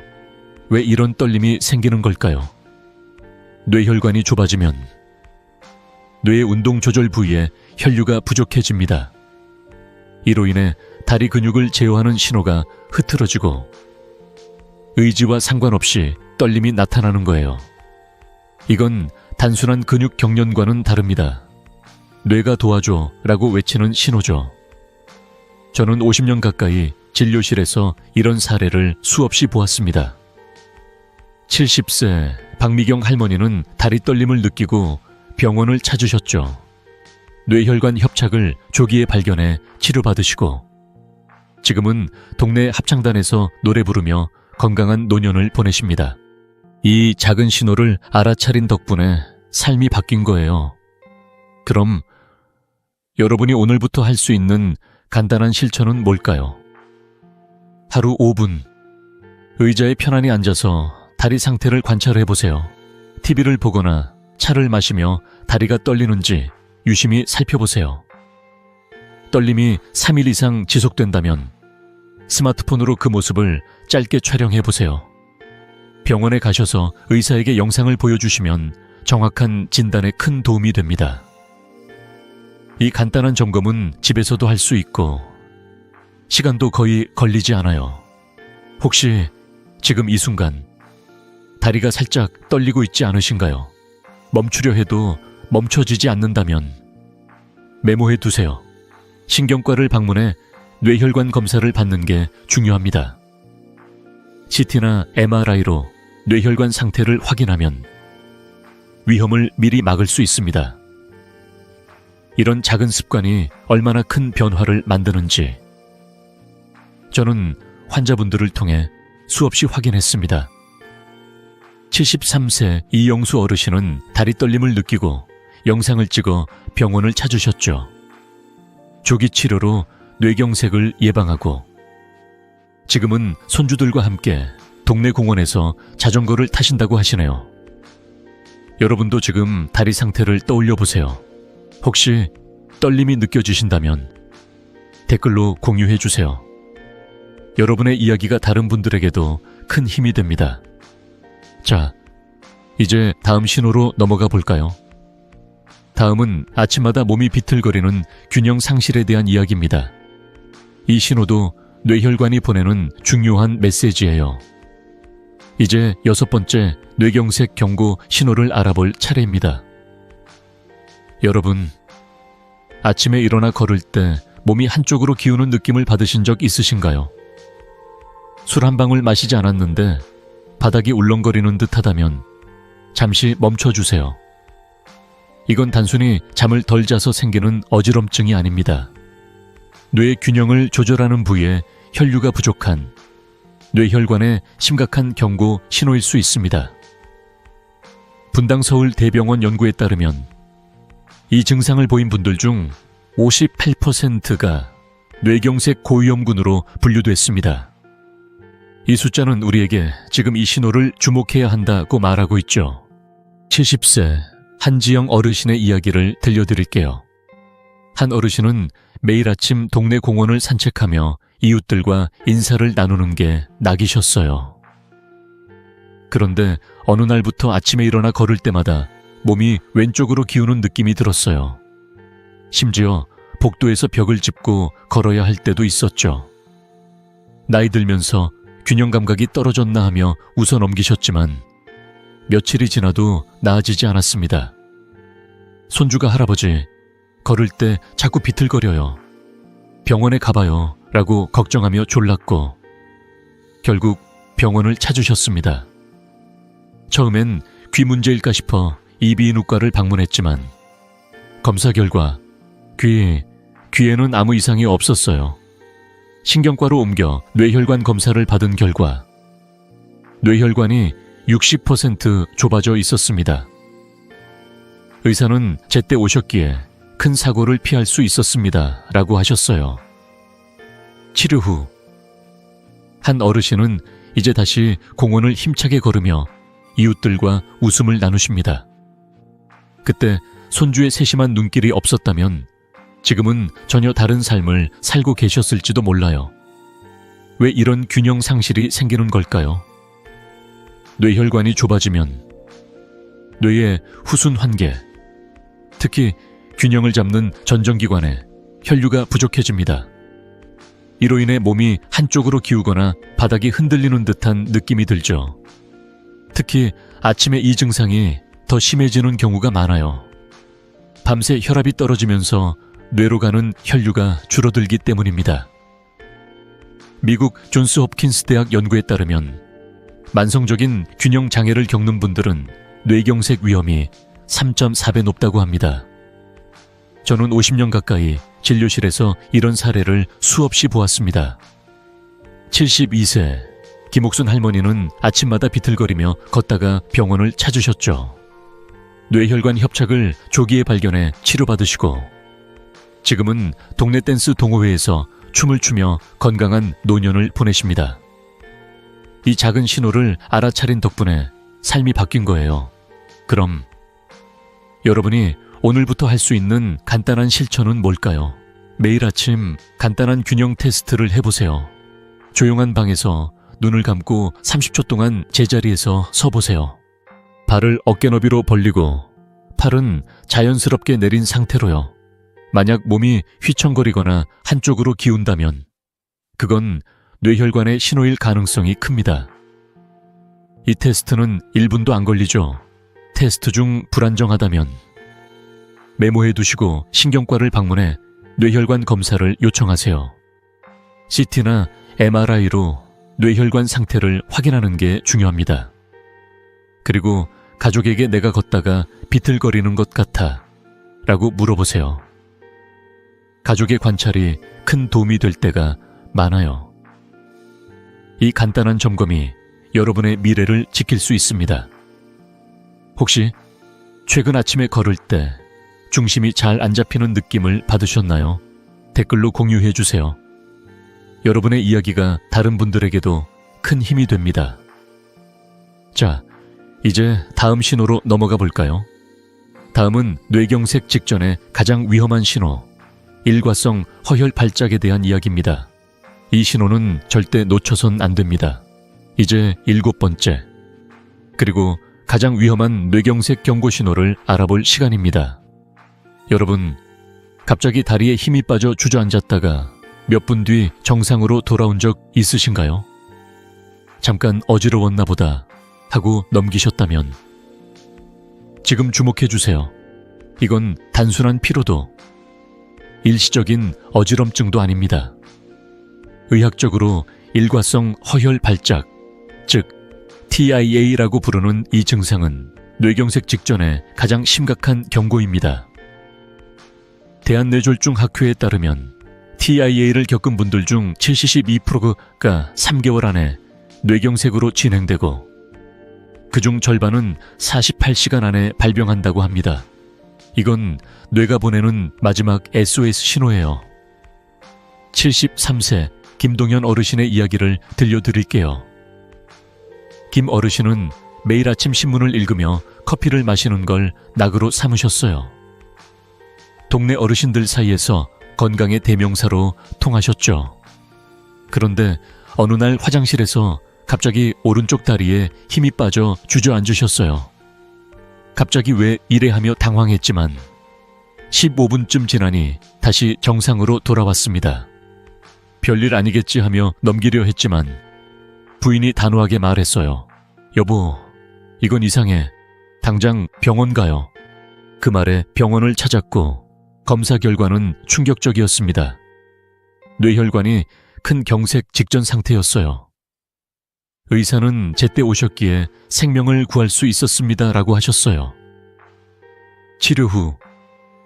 왜 이런 떨림이 생기는 걸까요? 뇌혈관이 좁아지면 뇌의 운동 조절 부위에 혈류가 부족해집니다. 이로 인해 다리 근육을 제어하는 신호가 흐트러지고 의지와 상관없이 떨림이 나타나는 거예요. 이건 단순한 근육 경련과는 다릅니다. 뇌가 도와줘 라고 외치는 신호죠. 저는 50년 가까이 진료실에서 이런 사례를 수없이 보았습니다. 70세 박미경 할머니는 다리 떨림을 느끼고 병원을 찾으셨죠. 뇌혈관 협착을 조기에 발견해 치료받으시고 지금은 동네 합창단에서 노래 부르며 건강한 노년을 보내십니다. 이 작은 신호를 알아차린 덕분에 삶이 바뀐 거예요. 그럼 여러분이 오늘부터 할 수 있는 간단한 실천은 뭘까요? 하루 5분. 의자에 편안히 앉아서 다리 상태를 관찰해 보세요. TV를 보거나 차를 마시며 다리가 떨리는지 유심히 살펴보세요. 떨림이 3일 이상 지속된다면 스마트폰으로 그 모습을 짧게 촬영해 보세요. 병원에 가셔서 의사에게 영상을 보여주시면 정확한 진단에 큰 도움이 됩니다. 이 간단한 점검은 집에서도 할 수 있고 시간도 거의 걸리지 않아요. 혹시 지금 이 순간 다리가 살짝 떨리고 있지 않으신가요? 멈추려 해도 멈춰지지 않는다면 메모해 두세요. 신경과를 방문해 뇌혈관 검사를 받는 게 중요합니다. CT나 MRI로 뇌혈관 상태를 확인하면 위험을 미리 막을 수 있습니다. 이런 작은 습관이 얼마나 큰 변화를 만드는지 저는 환자분들을 통해 수없이 확인했습니다. 73세 이영수 어르신은 다리 떨림을 느끼고 영상을 찍어 병원을 찾으셨죠. 조기 치료로 뇌경색을 예방하고 지금은 손주들과 함께 동네 공원에서 자전거를 타신다고 하시네요. 여러분도 지금 다리 상태를 떠올려 보세요. 혹시 떨림이 느껴지신다면 댓글로 공유해 주세요. 여러분의 이야기가 다른 분들에게도 큰 힘이 됩니다. 자, 이제 다음 신호로 넘어가 볼까요? 다음은 아침마다 몸이 비틀거리는 균형 상실에 대한 이야기입니다. 이 신호도 뇌혈관이 보내는 중요한 메시지예요. 이제 6번째 뇌경색 경고 신호를 알아볼 차례입니다. 여러분, 아침에 일어나 걸을 때 몸이 한쪽으로 기우는 느낌을 받으신 적 있으신가요? 술 한 방울 마시지 않았는데 바닥이 울렁거리는 듯 하다면 잠시 멈춰주세요. 이건 단순히 잠을 덜 자서 생기는 어지럼증이 아닙니다. 뇌의 균형을 조절하는 부위에 혈류가 부족한 뇌혈관의 심각한 경고 신호일 수 있습니다. 분당 서울대병원 연구에 따르면 이 증상을 보인 분들 중 58%가 뇌경색 고위험군으로 분류됐습니다. 이 숫자는 우리에게 지금 이 신호를 주목해야 한다고 말하고 있죠. 70세 한지영 어르신의 이야기를 들려드릴게요. 한 어르신은 매일 아침 동네 공원을 산책하며 이웃들과 인사를 나누는 게 낙이셨어요. 그런데 어느 날부터 아침에 일어나 걸을 때마다 몸이 왼쪽으로 기우는 느낌이 들었어요. 심지어 복도에서 벽을 짚고 걸어야 할 때도 있었죠. 나이 들면서 균형 감각이 떨어졌나 하며 웃어 넘기셨지만 며칠이 지나도 나아지지 않았습니다. 손주가 할아버지, 걸을 때 자꾸 비틀거려요. 병원에 가봐요 라고 걱정하며 졸랐고 결국 병원을 찾으셨습니다. 처음엔 귀 문제일까 싶어 이비인후과를 방문했지만 검사 결과 귀에는 아무 이상이 없었어요. 신경과로 옮겨 뇌혈관 검사를 받은 결과 뇌혈관이 60% 좁아져 있었습니다. 의사는 제때 오셨기에 큰 사고를 피할 수 있었습니다 라고 하셨어요. 치료 후 한 어르신은 이제 다시 공원을 힘차게 걸으며 이웃들과 웃음을 나누십니다. 그때 손주의 세심한 눈길이 없었다면 지금은 전혀 다른 삶을 살고 계셨을지도 몰라요. 왜 이런 균형 상실이 생기는 걸까요? 뇌혈관이 좁아지면 뇌의 후순 환계, 특히 균형을 잡는 전정기관에 혈류가 부족해집니다. 이로 인해 몸이 한쪽으로 기우거나 바닥이 흔들리는 듯한 느낌이 들죠. 특히 아침에 이 증상이 더 심해지는 경우가 많아요. 밤새 혈압이 떨어지면서 뇌로 가는 혈류가 줄어들기 때문입니다. 미국 존스 홉킨스 대학 연구에 따르면 만성적인 균형 장애를 겪는 분들은 뇌경색 위험이 3.4배 높다고 합니다. 저는 50년 가까이 진료실에서 이런 사례를 수없이 보았습니다. 72세 김옥순 할머니는 아침마다 비틀거리며 걷다가 병원을 찾으셨죠. 뇌혈관 협착을 조기에 발견해 치료받으시고 지금은 동네 댄스 동호회에서 춤을 추며 건강한 노년을 보내십니다. 이 작은 신호를 알아차린 덕분에 삶이 바뀐 거예요. 그럼 여러분이 오늘부터 할 수 있는 간단한 실천은 뭘까요? 매일 아침 간단한 균형 테스트를 해보세요. 조용한 방에서 눈을 감고 30초 동안 제자리에서 서보세요. 발을 어깨 너비로 벌리고 팔은 자연스럽게 내린 상태로요. 만약 몸이 휘청거리거나 한쪽으로 기운다면 그건 뇌혈관의 신호일 가능성이 큽니다. 이 테스트는 1분도 안 걸리죠. 테스트 중 불안정하다면 메모해 두시고 신경과를 방문해 뇌혈관 검사를 요청하세요. CT나 MRI로 뇌혈관 상태를 확인하는 게 중요합니다. 그리고 가족에게 내가 걷다가 비틀거리는 것 같아 라고 물어보세요. 가족의 관찰이 큰 도움이 될 때가 많아요. 이 간단한 점검이 여러분의 미래를 지킬 수 있습니다. 혹시 최근 아침에 걸을 때 중심이 잘 안 잡히는 느낌을 받으셨나요? 댓글로 공유해 주세요. 여러분의 이야기가 다른 분들에게도 큰 힘이 됩니다. 자, 이제 다음 신호로 넘어가 볼까요? 다음은 뇌경색 직전의 가장 위험한 신호, 일과성 허혈 발작에 대한 이야기입니다. 이 신호는 절대 놓쳐선 안 됩니다. 이제 7번째, 그리고 가장 위험한 뇌경색 경고 신호를 알아볼 시간입니다. 여러분, 갑자기 다리에 힘이 빠져 주저앉았다가 몇 분 뒤 정상으로 돌아온 적 있으신가요? 잠깐 어지러웠나 보다 하고 넘기셨다면 지금 주목해 주세요. 이건 단순한 피로도, 일시적인 어지럼증도 아닙니다. 의학적으로 일과성 허혈 발작, 즉 TIA라고 부르는 이 증상은 뇌경색 직전의 가장 심각한 경고입니다. 대한뇌졸중학회에 따르면 TIA를 겪은 분들 중 72%가 3개월 안에 뇌경색으로 진행되고 그중 절반은 48시간 안에 발병한다고 합니다. 이건 뇌가 보내는 마지막 SOS 신호예요. 73세 김동현 어르신의 이야기를 들려드릴게요. 김 어르신은 매일 아침 신문을 읽으며 커피를 마시는 걸 낙으로 삼으셨어요. 동네 어르신들 사이에서 건강의 대명사로 통하셨죠. 그런데 어느 날 화장실에서 갑자기 오른쪽 다리에 힘이 빠져 주저앉으셨어요. 갑자기 왜 이래 하며 당황했지만 15분쯤 지나니 다시 정상으로 돌아왔습니다. 별일 아니겠지 하며 넘기려 했지만 부인이 단호하게 말했어요. 여보, 이건 이상해. 당장 병원 가요. 그 말에 병원을 찾았고 검사 결과는 충격적이었습니다. 뇌혈관이 큰 경색 직전 상태였어요. 의사는 제때 오셨기에 생명을 구할 수 있었습니다라고 하셨어요. 치료 후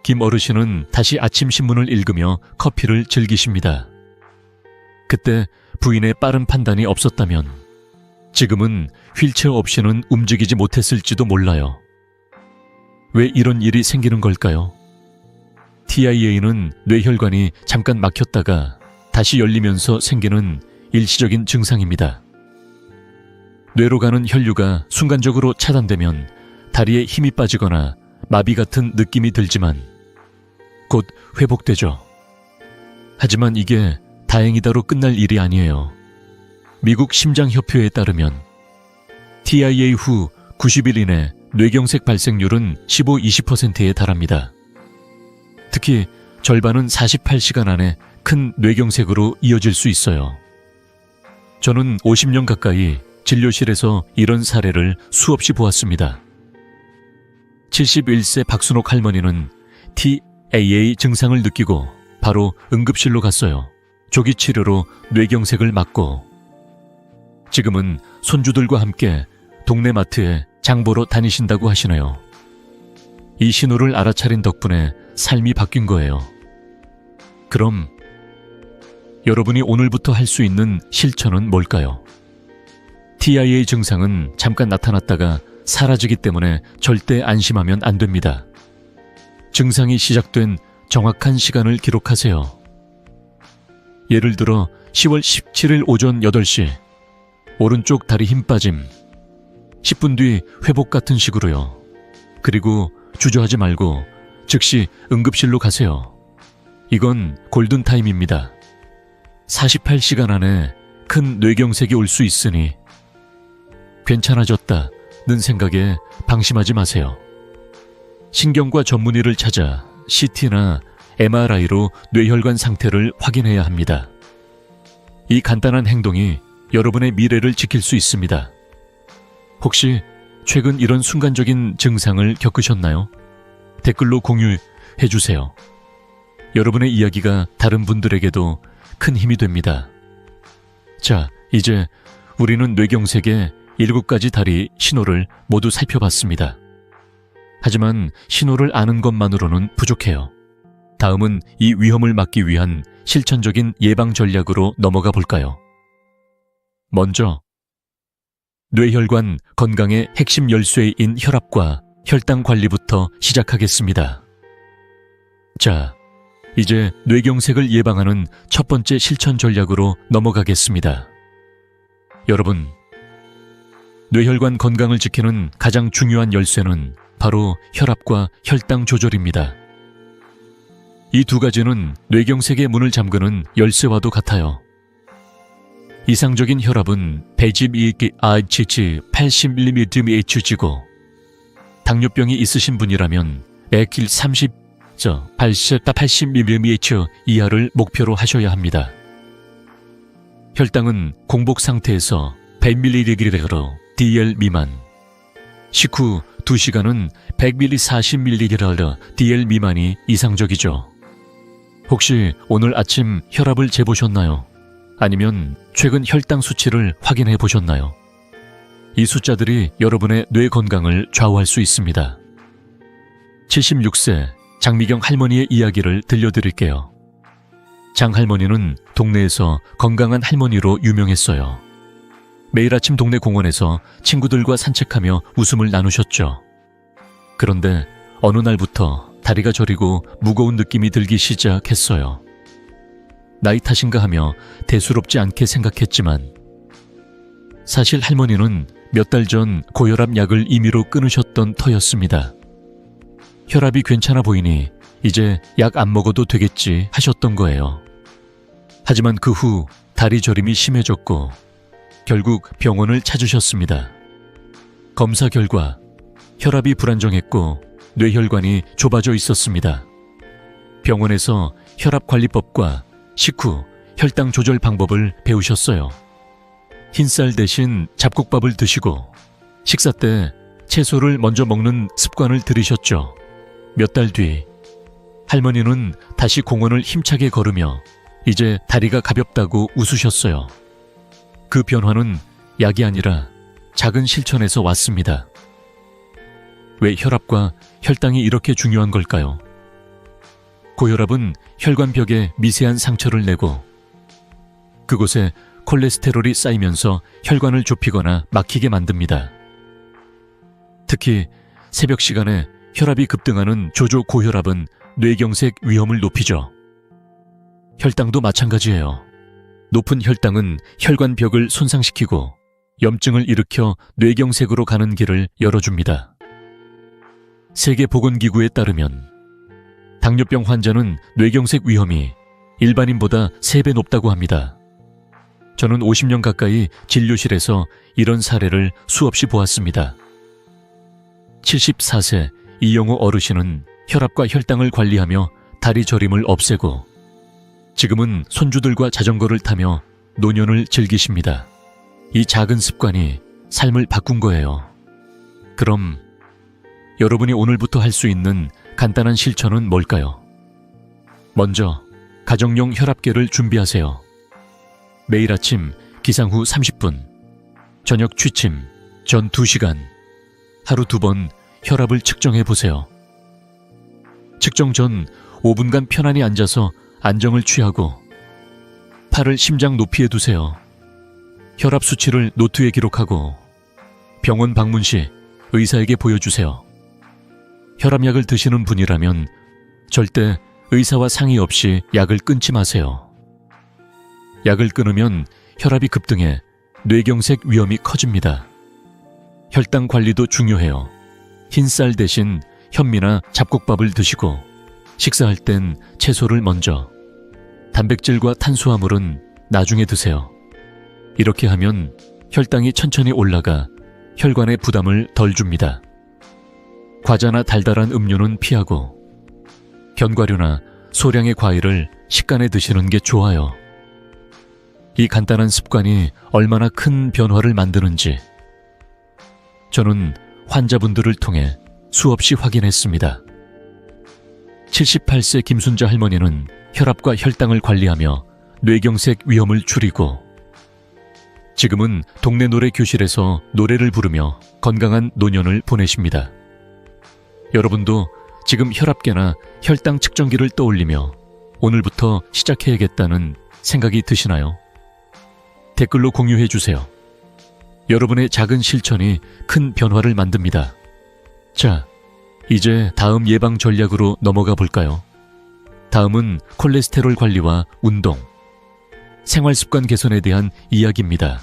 김 어르신은 다시 아침 신문을 읽으며 커피를 즐기십니다. 그때 부인의 빠른 판단이 없었다면 지금은 휠체어 없이는 움직이지 못했을지도 몰라요. 왜 이런 일이 생기는 걸까요? TIA는 뇌혈관이 잠깐 막혔다가 다시 열리면서 생기는 일시적인 증상입니다. 뇌로 가는 혈류가 순간적으로 차단되면 다리에 힘이 빠지거나 마비 같은 느낌이 들지만 곧 회복되죠. 하지만 이게 다행이다로 끝날 일이 아니에요. 미국 심장협회에 따르면 TIA 후 90일 이내 뇌경색 발생률은 15-20%에 달합니다. 특히 절반은 48시간 안에 큰 뇌경색으로 이어질 수 있어요. 저는 50년 가까이 진료실에서 이런 사례를 수없이 보았습니다. 71세 박순옥 할머니는 TIA 증상을 느끼고 바로 응급실로 갔어요. 조기 치료로 뇌경색을 막고 지금은 손주들과 함께 동네 마트에 장보러 다니신다고 하시네요. 이 신호를 알아차린 덕분에 삶이 바뀐 거예요. 그럼 여러분이 오늘부터 할 수 있는 실천은 뭘까요? TIA 증상은 잠깐 나타났다가 사라지기 때문에 절대 안심하면 안 됩니다. 증상이 시작된 정확한 시간을 기록하세요. 예를 들어 10월 17일 오전 8시 오른쪽 다리 힘 빠짐 10분 뒤 회복 같은 식으로요. 그리고 주저하지 말고 즉시 응급실로 가세요. 이건 골든타임입니다. 48시간 안에 큰 뇌경색이 올 수 있으니 괜찮아졌다는 생각에 방심하지 마세요. 신경과 전문의를 찾아 CT나 MRI로 뇌혈관 상태를 확인해야 합니다. 이 간단한 행동이 여러분의 미래를 지킬 수 있습니다. 혹시 최근 이런 순간적인 증상을 겪으셨나요? 댓글로 공유해 주세요. 여러분의 이야기가 다른 분들에게도 큰 힘이 됩니다. 자, 이제 우리는 뇌경색의 7가지 다리 신호를 모두 살펴봤습니다. 하지만 신호를 아는 것만으로는 부족해요. 다음은 이 위험을 막기 위한 실천적인 예방 전략으로 넘어가 볼까요? 먼저, 뇌혈관 건강의 핵심 열쇠인 혈압과 혈당 관리부터 시작하겠습니다. 자, 이제 뇌경색을 예방하는 첫 번째 실천 전략으로 넘어가겠습니다. 여러분, 뇌혈관 건강을 지키는 가장 중요한 열쇠는 바로 혈압과 혈당 조절입니다. 이 두 가지는 뇌경색의 문을 잠그는 열쇠와도 같아요. 이상적인 혈압은 112/80mm/Hg고 당뇨병이 있으신 분이라면 180/80mm 이하를 목표로 하셔야 합니다. 혈당은 공복 상태에서 100mg로 DL 미만, 식후 2시간은 100mg/40mg DL 미만이 이상적이죠. 혹시 오늘 아침 혈압을 재보셨나요? 아니면 최근 혈당 수치를 확인해 보셨나요? 이 숫자들이 여러분의 뇌 건강을 좌우할 수 있습니다. 76세 장미경 할머니의 이야기를 들려드릴게요. 장 할머니는 동네에서 건강한 할머니로 유명했어요. 매일 아침 동네 공원에서 친구들과 산책하며 웃음을 나누셨죠. 그런데 어느 날부터 다리가 저리고 무거운 느낌이 들기 시작했어요. 나이 탓인가 하며 대수롭지 않게 생각했지만 사실 할머니는 몇 달 전 고혈압 약을 임의로 끊으셨던 터였습니다. 혈압이 괜찮아 보이니 이제 약 안 먹어도 되겠지 하셨던 거예요. 하지만 그 후 다리 저림이 심해졌고 결국 병원을 찾으셨습니다. 검사 결과 혈압이 불안정했고 뇌혈관이 좁아져 있었습니다. 병원에서 혈압관리법과 식후 혈당 조절 방법을 배우셨어요. 흰쌀 대신 잡곡밥을 드시고 식사 때 채소를 먼저 먹는 습관을 들이셨죠. 몇 달 뒤 할머니는 다시 공원을 힘차게 걸으며 이제 다리가 가볍다고 웃으셨어요. 그 변화는 약이 아니라 작은 실천에서 왔습니다. 왜 혈압과 혈당이 이렇게 중요한 걸까요? 고혈압은 혈관벽에 미세한 상처를 내고 그곳에 콜레스테롤이 쌓이면서 혈관을 좁히거나 막히게 만듭니다. 특히 새벽 시간에 혈압이 급등하는 조조 고혈압은 뇌경색 위험을 높이죠. 혈당도 마찬가지예요. 높은 혈당은 혈관벽을 손상시키고 염증을 일으켜 뇌경색으로 가는 길을 열어줍니다. 세계보건기구에 따르면 당뇨병 환자는 뇌경색 위험이 일반인보다 3배 높다고 합니다. 저는 50년 가까이 진료실에서 이런 사례를 수없이 보았습니다. 74세 이영호 어르신은 혈압과 혈당을 관리하며 다리 저림을 없애고 지금은 손주들과 자전거를 타며 노년을 즐기십니다. 이 작은 습관이 삶을 바꾼 거예요. 그럼 여러분이 오늘부터 할 수 있는 간단한 실천은 뭘까요? 먼저 가정용 혈압계를 준비하세요. 매일 아침 기상 후 30분, 저녁 취침 전 2시간, 하루 2번 혈압을 측정해 보세요. 측정 전 5분간 편안히 앉아서 안정을 취하고 팔을 심장 높이에 두세요. 혈압 수치를 노트에 기록하고 병원 방문 시 의사에게 보여주세요. 혈압약을 드시는 분이라면 절대 의사와 상의 없이 약을 끊지 마세요. 약을 끊으면 혈압이 급등해 뇌경색 위험이 커집니다. 혈당 관리도 중요해요. 흰쌀 대신 현미나 잡곡밥을 드시고 식사할 땐 채소를 먼저, 단백질과 탄수화물은 나중에 드세요. 이렇게 하면 혈당이 천천히 올라가 혈관에 부담을 덜 줍니다. 과자나 달달한 음료는 피하고 견과류나 소량의 과일을 식간에 드시는 게 좋아요. 이 간단한 습관이 얼마나 큰 변화를 만드는지 저는 환자분들을 통해 수없이 확인했습니다. 78세 김순자 할머니는 혈압과 혈당을 관리하며 뇌경색 위험을 줄이고 지금은 동네 노래 교실에서 노래를 부르며 건강한 노년을 보내십니다. 여러분도 지금 혈압계나 혈당 측정기를 떠올리며 오늘부터 시작해야겠다는 생각이 드시나요? 댓글로 공유해 주세요. 여러분의 작은 실천이 큰 변화를 만듭니다. 자, 이제 다음 예방 전략으로 넘어가 볼까요? 다음은 콜레스테롤 관리와 운동, 생활습관 개선에 대한 이야기입니다.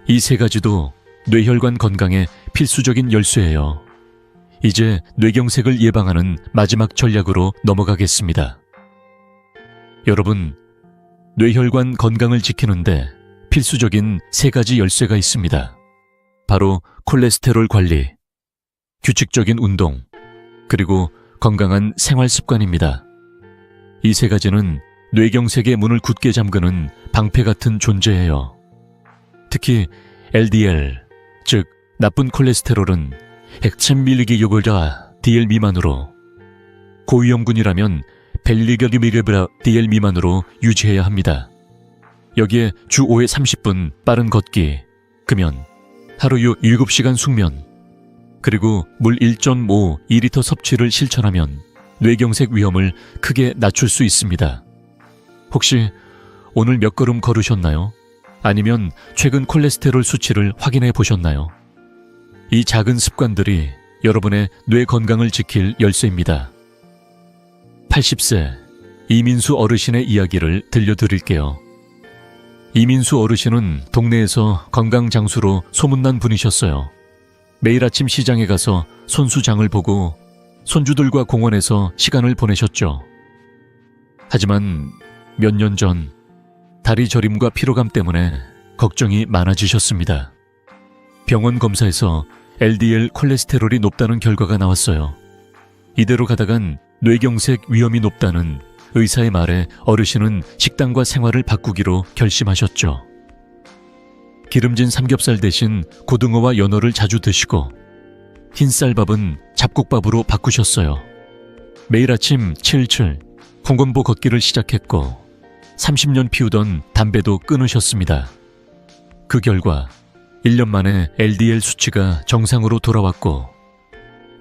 이 세 가지도 뇌혈관 건강에 필수적인 열쇠예요. 이제 뇌경색을 예방하는 마지막 전략으로 넘어가겠습니다. 여러분, 뇌혈관 건강을 지키는데 필수적인 세 가지 열쇠가 있습니다. 바로 콜레스테롤 관리, 규칙적인 운동, 그리고 건강한 생활 습관입니다. 이 세 가지는 뇌경색의 문을 굳게 잠그는 방패 같은 존재예요. 특히 LDL, 즉 나쁜 콜레스테롤은 1,000mg보다 DL 미만으로, 고위험군이라면 100mg보다 DL 미만으로 유지해야 합니다. 여기에 주 5회 30분 빠른 걷기, 금연, 하루 7시간 숙면, 그리고 물 1.5-2리터 섭취를 실천하면 뇌경색 위험을 크게 낮출 수 있습니다. 혹시 오늘 몇 걸음 걸으셨나요? 아니면 최근 콜레스테롤 수치를 확인해 보셨나요? 이 작은 습관들이 여러분의 뇌 건강을 지킬 열쇠입니다. 80세 이민수 어르신의 이야기를 들려드릴게요. 이민수 어르신은 동네에서 건강장수로 소문난 분이셨어요. 매일 아침 시장에 가서 손수장을 보고 손주들과 공원에서 시간을 보내셨죠. 하지만 몇 년 전 다리 저림과 피로감 때문에 걱정이 많아지셨습니다. 병원 검사에서 LDL 콜레스테롤이 높다는 결과가 나왔어요. 이대로 가다간 뇌경색 위험이 높다는 의사의 말에 어르신은 식단과 생활을 바꾸기로 결심하셨죠. 기름진 삼겹살 대신 고등어와 연어를 자주 드시고 흰쌀밥은 잡곡밥으로 바꾸셨어요. 매일 아침 7칠 홍건보 걷기를 시작했고 30년 피우던 담배도 끊으셨습니다. 그 결과 1년 만에 LDL 수치가 정상으로 돌아왔고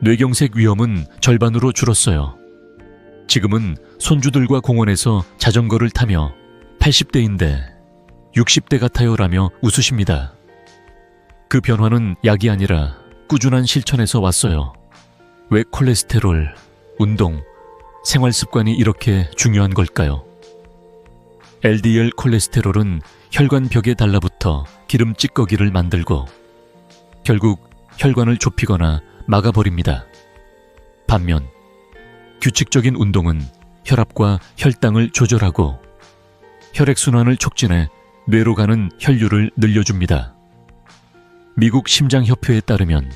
뇌경색 위험은 절반으로 줄었어요. 지금은 손주들과 공원에서 자전거를 타며 80대인데 60대 같아요라며 웃으십니다. 그 변화는 약이 아니라 꾸준한 실천에서 왔어요. 왜 콜레스테롤, 운동, 생활 습관이 이렇게 중요한 걸까요? LDL 콜레스테롤은 혈관 벽에 달라붙어 기름 찌꺼기를 만들고 결국 혈관을 좁히거나 막아버립니다. 반면 규칙적인 운동은 혈압과 혈당을 조절하고 혈액순환을 촉진해 뇌로 가는 혈류를 늘려줍니다. 미국 심장협회에 따르면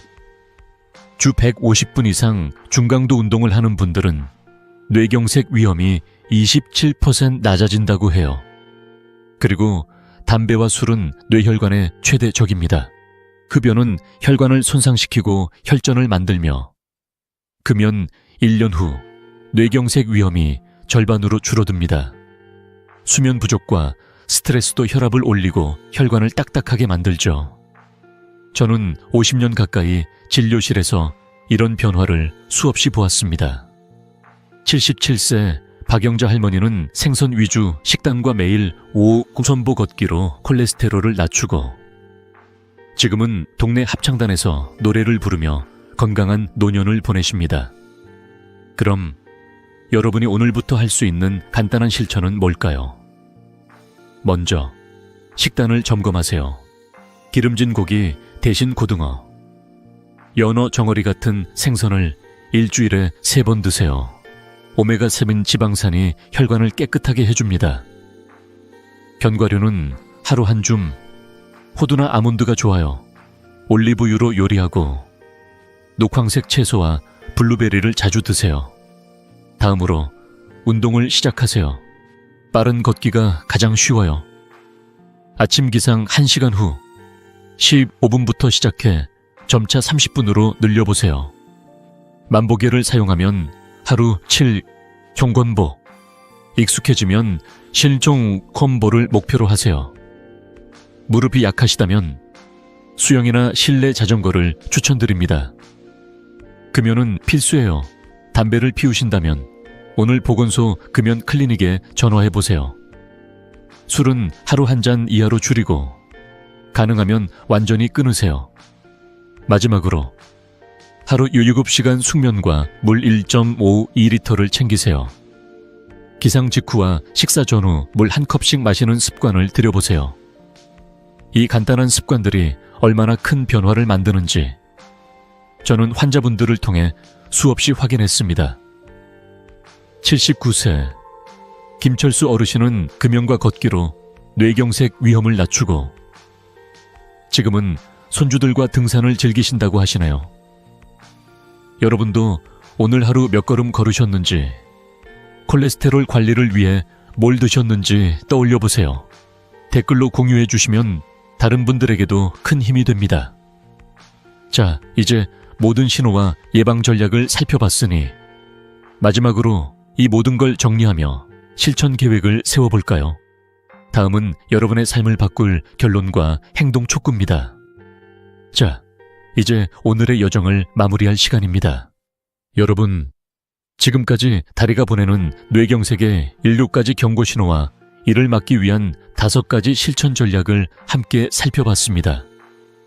주 150분 이상 중강도 운동을 하는 분들은 뇌경색 위험이 27% 낮아진다고 해요. 그리고 담배와 술은 뇌혈관의 최대 적입니다. 흡연은 혈관을 손상시키고 혈전을 만들며 금연 1년 후 뇌경색 위험이 절반으로 줄어듭니다. 수면 부족과 스트레스도 혈압을 올리고 혈관을 딱딱하게 만들죠. 저는 50년 가까이 진료실에서 이런 변화를 수없이 보았습니다. 77세 박영자 할머니는 생선 위주 식단과 매일 오후 고선보 걷기로 콜레스테롤을 낮추고 지금은 동네 합창단에서 노래를 부르며 건강한 노년을 보내십니다. 그럼 여러분이 오늘부터 할 수 있는 간단한 실천은 뭘까요? 먼저, 식단을 점검하세요. 기름진 고기 대신 고등어, 연어 정어리 같은 생선을 일주일에 3번 드세요. 오메가3인 지방산이 혈관을 깨끗하게 해줍니다. 견과류는 하루 한 줌, 호두나 아몬드가 좋아요. 올리브유로 요리하고 녹황색 채소와 블루베리를 자주 드세요. 다음으로 운동을 시작하세요. 빠른 걷기가 가장 쉬워요. 아침 기상 1시간 후 15분부터 시작해 점차 30분으로 늘려보세요. 만보계를 사용하면 하루 7 종권보, 익숙해지면 실종 콤보를 목표로 하세요. 무릎이 약하시다면 수영이나 실내 자전거를 추천드립니다. 금연은 필수예요. 담배를 피우신다면 오늘 보건소 금연 클리닉에 전화해보세요. 술은 하루 한 잔 이하로 줄이고 가능하면 완전히 끊으세요. 마지막으로 하루 7시간 숙면과 물 1.52리터를 챙기세요. 기상 직후와 식사 전후 물 한 컵씩 마시는 습관을 들여보세요. 이 간단한 습관들이 얼마나 큰 변화를 만드는지 저는 환자분들을 통해 수없이 확인했습니다. 79세 김철수 어르신은 금연과 걷기로 뇌경색 위험을 낮추고 지금은 손주들과 등산을 즐기신다고 하시네요. 여러분도 오늘 하루 몇 걸음 걸으셨는지, 콜레스테롤 관리를 위해 뭘 드셨는지 떠올려 보세요. 댓글로 공유해 주시면 다른 분들에게도 큰 힘이 됩니다. 자, 이제 모든 신호와 예방 전략을 살펴봤으니 마지막으로 이 모든 걸 정리하며 실천 계획을 세워볼까요? 다음은 여러분의 삶을 바꿀 결론과 행동 촉구입니다. 자, 이제 오늘의 여정을 마무리할 시간입니다. 여러분, 지금까지 다리가 보내는 뇌경색의 7가지 경고 신호와 이를 막기 위한 5가지 실천 전략을 함께 살펴봤습니다.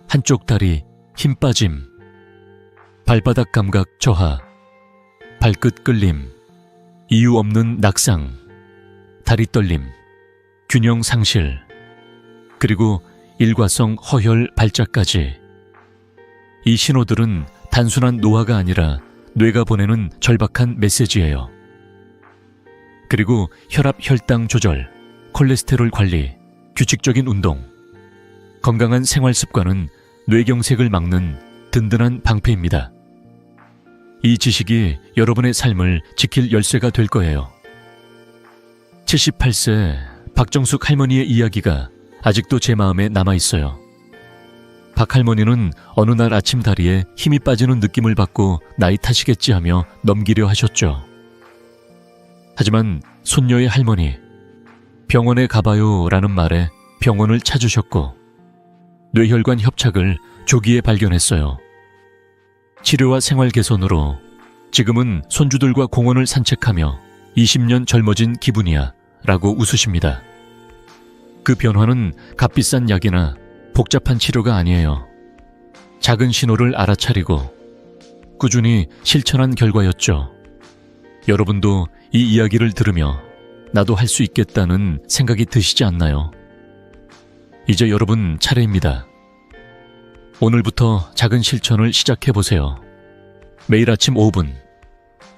한쪽 다리 힘 빠짐, 발바닥 감각 저하, 발끝 끌림, 이유 없는 낙상, 다리 떨림, 균형 상실, 그리고 일과성 허혈 발작까지. 이 신호들은 단순한 노화가 아니라 뇌가 보내는 절박한 메시지예요. 그리고 혈압 혈당 조절, 콜레스테롤 관리, 규칙적인 운동, 건강한 생활 습관은 뇌경색을 막는 든든한 방패입니다. 이 지식이 여러분의 삶을 지킬 열쇠가 될 거예요. 78세 박정숙 할머니의 이야기가 아직도 제 마음에 남아있어요. 박 할머니는 어느 날 아침 다리에 힘이 빠지는 느낌을 받고 나이 탓이겠지 하며 넘기려 하셨죠. 하지만 손녀의 할머니, 병원에 가봐요 라는 말에 병원을 찾으셨고 뇌혈관 협착을 조기에 발견했어요. 치료와 생활 개선으로 지금은 손주들과 공원을 산책하며 20년 젊어진 기분이야 라고 웃으십니다. 그 변화는 값비싼 약이나 복잡한 치료가 아니에요. 작은 신호를 알아차리고 꾸준히 실천한 결과였죠. 여러분도 이 이야기를 들으며 나도 할 수 있겠다는 생각이 드시지 않나요? 이제 여러분 차례입니다. 오늘부터 작은 실천을 시작해보세요. 매일 아침 5분,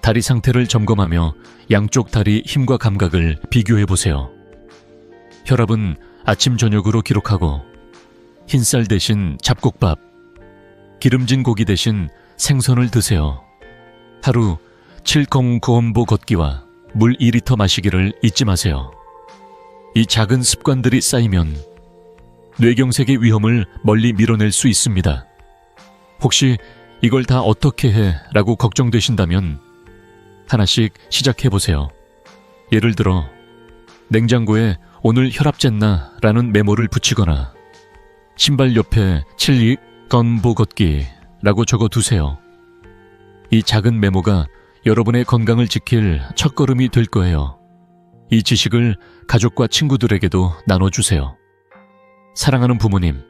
다리 상태를 점검하며 양쪽 다리 힘과 감각을 비교해보세요. 혈압은 아침 저녁으로 기록하고 흰쌀 대신 잡곡밥, 기름진 고기 대신 생선을 드세요. 하루 7,9원보 걷기와 물 2리터 마시기를 잊지 마세요. 이 작은 습관들이 쌓이면 뇌경색의 위험을 멀리 밀어낼 수 있습니다. 혹시 이걸 다 어떻게 해? 라고 걱정되신다면 하나씩 시작해보세요. 예를 들어 냉장고에 오늘 혈압 쟀나? 라는 메모를 붙이거나 신발 옆에 7,2건보 걷기 라고 적어두세요. 이 작은 메모가 여러분의 건강을 지킬 첫걸음이 될 거예요. 이 지식을 가족과 친구들에게도 나눠주세요. 사랑하는 부모님,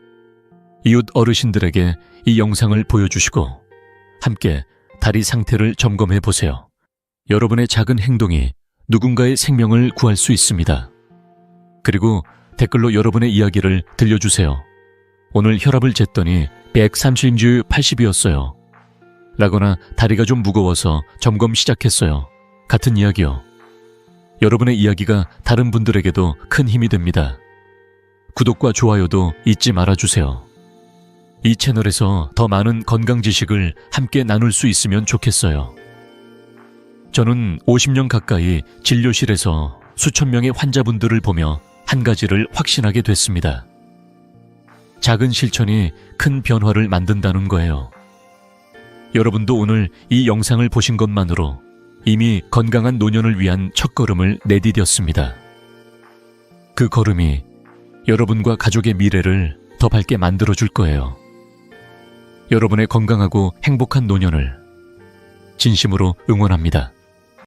이웃 어르신들에게 이 영상을 보여주시고 함께 다리 상태를 점검해 보세요. 여러분의 작은 행동이 누군가의 생명을 구할 수 있습니다. 그리고 댓글로 여러분의 이야기를 들려주세요. 오늘 혈압을 쟀더니 130/80이었어요. 라거나 다리가 좀 무거워서 점검 시작했어요. 같은 이야기요. 여러분의 이야기가 다른 분들에게도 큰 힘이 됩니다. 구독과 좋아요도 잊지 말아주세요. 이 채널에서 더 많은 건강 지식을 함께 나눌 수 있으면 좋겠어요. 저는 50년 가까이 진료실에서 수천 명의 환자분들을 보며 한 가지를 확신하게 됐습니다. 작은 실천이 큰 변화를 만든다는 거예요. 여러분도 오늘 이 영상을 보신 것만으로 이미 건강한 노년을 위한 첫걸음을 내디뎠습니다. 그 걸음이 여러분과 가족의 미래를 더 밝게 만들어줄 거예요. 여러분의 건강하고 행복한 노년을 진심으로 응원합니다.